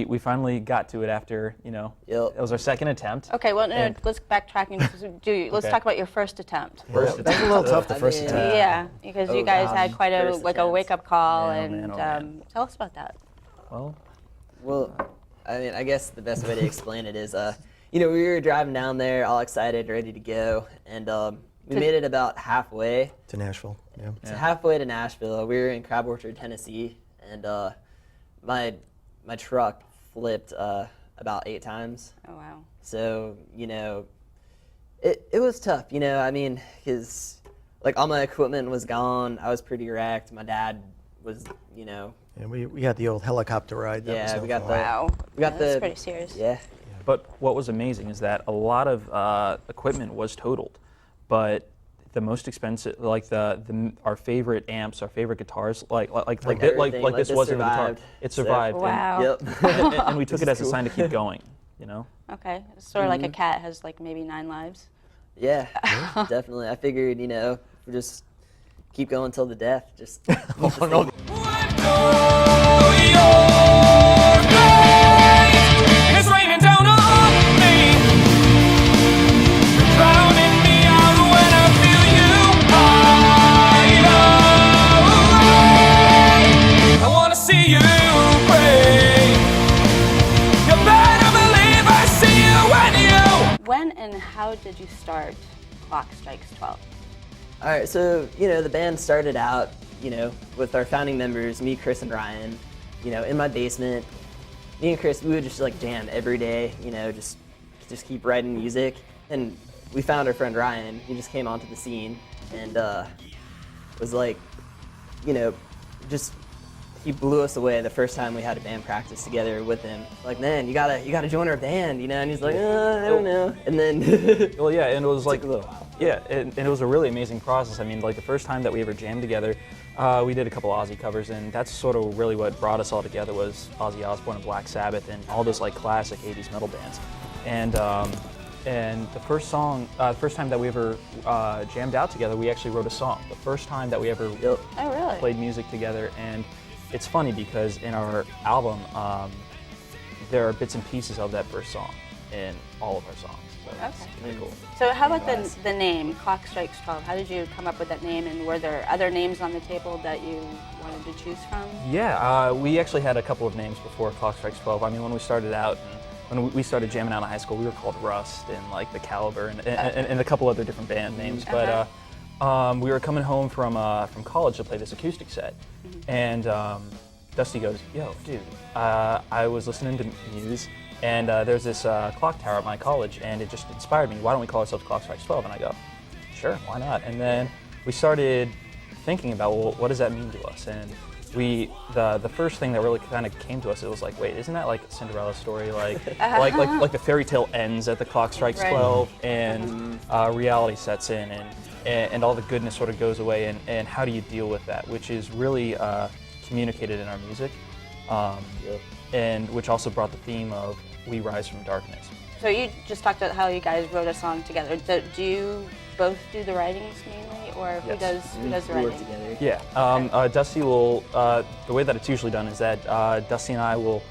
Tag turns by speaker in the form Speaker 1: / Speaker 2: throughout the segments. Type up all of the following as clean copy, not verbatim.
Speaker 1: we finally got to it after,
Speaker 2: Yep.
Speaker 1: it was our second attempt.
Speaker 3: Okay, well, no, let's backtrack and let's
Speaker 1: Okay.
Speaker 3: talk about your first attempt.
Speaker 1: First
Speaker 4: That was a little tough, the first attempt.
Speaker 3: Yeah, because you guys had quite a
Speaker 2: First
Speaker 3: like a
Speaker 2: attempts.
Speaker 3: wake-up call,
Speaker 1: Man, oh,
Speaker 3: and
Speaker 1: man, oh, man.
Speaker 3: tell us about that.
Speaker 2: Well, I mean, I guess the best way to explain it is, we were driving down there, all excited, ready to go, and we made it about halfway.
Speaker 4: To Nashville, yeah.
Speaker 2: So halfway to Nashville. We were in Crab Orchard, Tennessee, and my truck flipped about 8 times.
Speaker 3: Oh wow.
Speaker 2: So it was tough. I mean, because like all my equipment was gone. I was pretty wrecked. My dad was,
Speaker 4: And we had the old helicopter ride. That was
Speaker 2: Yeah,
Speaker 4: no
Speaker 2: we got
Speaker 4: fun.
Speaker 2: the-
Speaker 3: Wow.
Speaker 2: we got
Speaker 3: That's
Speaker 2: the-
Speaker 3: pretty serious.
Speaker 2: yeah.
Speaker 1: But what was amazing is that a lot of equipment was totaled, but the most expensive, like our favorite amps, our favorite guitars, like
Speaker 2: everything, like
Speaker 1: this
Speaker 2: this
Speaker 1: wasn't a guitar.
Speaker 2: survived.
Speaker 1: It
Speaker 2: So-
Speaker 1: survived.
Speaker 3: Wow.
Speaker 2: Yep.
Speaker 1: And we took it as a
Speaker 2: Cool.
Speaker 1: sign to keep going.
Speaker 3: Okay, sort of like a cat has like maybe 9 lives.
Speaker 2: Yeah, definitely. I figured, we just keep going till the death. Just
Speaker 5: It's raining down on me, drowning me out when I feel you hide away. I wanna see you pray. You better believe I see you when you.
Speaker 3: When and how did you start Clock Strikes 12?
Speaker 2: All right, so the band started out, with our founding members, me, Chris, and Ryan, in my basement. Me and Chris, we would just like jam every day, just keep writing music. And we found our friend Ryan. He just came onto the scene and was like, just he blew us away the first time we had a band practice together with him. Like, man, you gotta join our band, And he's like, I don't know. And then
Speaker 1: Well, yeah, and it was like
Speaker 2: took a little while.
Speaker 1: Yeah, and it was a really amazing process. I mean, like the first time that we ever jammed together, we did a couple Ozzy covers, and that's sort of really what brought us all together was Ozzy Osbourne and Black Sabbath and all those like classic '80s metal bands. And the first time that we ever jammed out together, we actually wrote a song. The first time that we ever
Speaker 3: Oh, really?
Speaker 1: played music together, and it's funny because in our album, there are bits and pieces of that first song in all of our songs. So it's
Speaker 3: Okay.
Speaker 1: pretty cool.
Speaker 3: So how about the name, Clock Strikes 12? How did you come up with that name, and were there other names on the table that you wanted to choose from?
Speaker 1: Yeah, we actually had a couple of names before Clock Strikes 12. I mean, when we started out, when we started jamming out in high school, we were called Rust and like the Caliber and a couple other different band names. But we were coming home from college to play this acoustic set, and Dusty goes, "Yo, dude, I was listening to Muse, and there's this clock tower at my college, and it just inspired me. Why don't we call ourselves Clock Strikes 12?" And I go, "Sure, why not?" And then we started thinking about, well, what does that mean to us? And the first thing that really kind of came to us, it was like, wait, isn't that like a Cinderella story? Like the fairy tale ends at the clock strikes
Speaker 3: Right.
Speaker 1: 12, and reality sets in, and all the goodness sort of goes away, and how do you deal with that? Which is really communicated in our music, and which also brought the theme of we rise from darkness.
Speaker 3: So you just talked about how you guys wrote a song together. Do you both do the writings mainly, or who
Speaker 1: Yes.
Speaker 3: does the
Speaker 2: we work
Speaker 3: writing?
Speaker 2: together.
Speaker 1: Yeah, Dusty will, the way that it's usually done is that Dusty and I will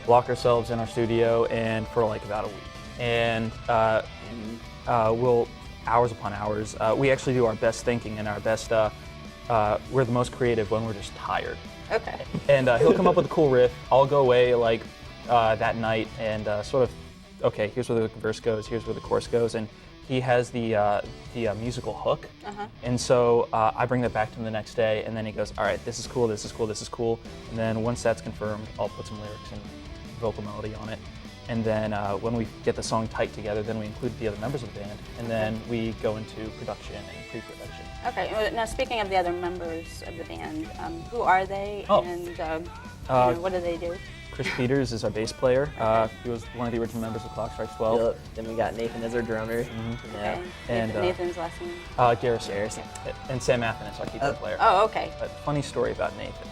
Speaker 1: lock ourselves in our studio and for like about a week. And we'll, hours upon hours, we actually do our best thinking and our best, we're the most creative when we're just tired.
Speaker 3: Okay.
Speaker 1: And he'll come up with a cool riff, I'll go away like that night and sort of, okay, here's where the verse goes, here's where the chorus goes, and he has the musical hook, and so I bring that back to him the next day, and then he goes, all right, this is cool, this is cool, this is cool, and then once that's confirmed, I'll put some lyrics and vocal melody on it, and then when we get the song tight together, then we include the other members of the band, and then we go into production and pre-production.
Speaker 3: Okay. Now, speaking of the other members of the band, who are they,
Speaker 1: Oh.
Speaker 3: and what do they do?
Speaker 1: Chris Peters is our bass player. He was one of the original members of Clock Strikes 12.
Speaker 2: Yep. Then we got Nathan as our drummer.
Speaker 3: Okay.
Speaker 1: And,
Speaker 3: Nathan's last name.
Speaker 1: Garrison.
Speaker 2: Garrison.
Speaker 1: And Sam Athen is our keyboard player.
Speaker 3: Oh, okay.
Speaker 1: A funny story about Nathan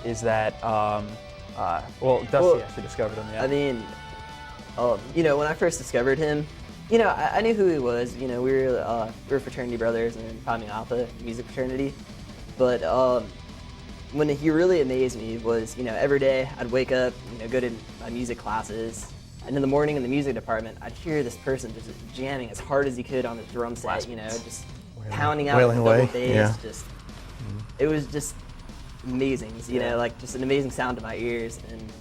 Speaker 1: is that, Dusty actually discovered him, yeah.
Speaker 2: I mean, when I first discovered him, I knew who he was. We were fraternity brothers in Pi Alpha music fraternity, but when he really amazed me was, every day I'd wake up, go to my music classes, and in the morning in the music department, I'd hear this person just jamming as hard as he could on the drum set, just pounding out the
Speaker 4: wailing
Speaker 2: double
Speaker 4: away,
Speaker 2: bass.
Speaker 4: yeah.
Speaker 2: It was just amazing, like just an amazing sound to my ears, and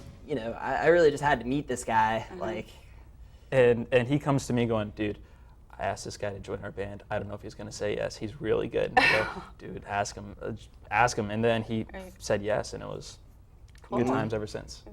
Speaker 2: I really just had to meet this guy, like.
Speaker 1: And he comes to me going, dude, I asked this guy to join our band. I don't know if he's going to say yes. He's really good. And I go, dude, ask him. And then he said yes, and it was good times ever since.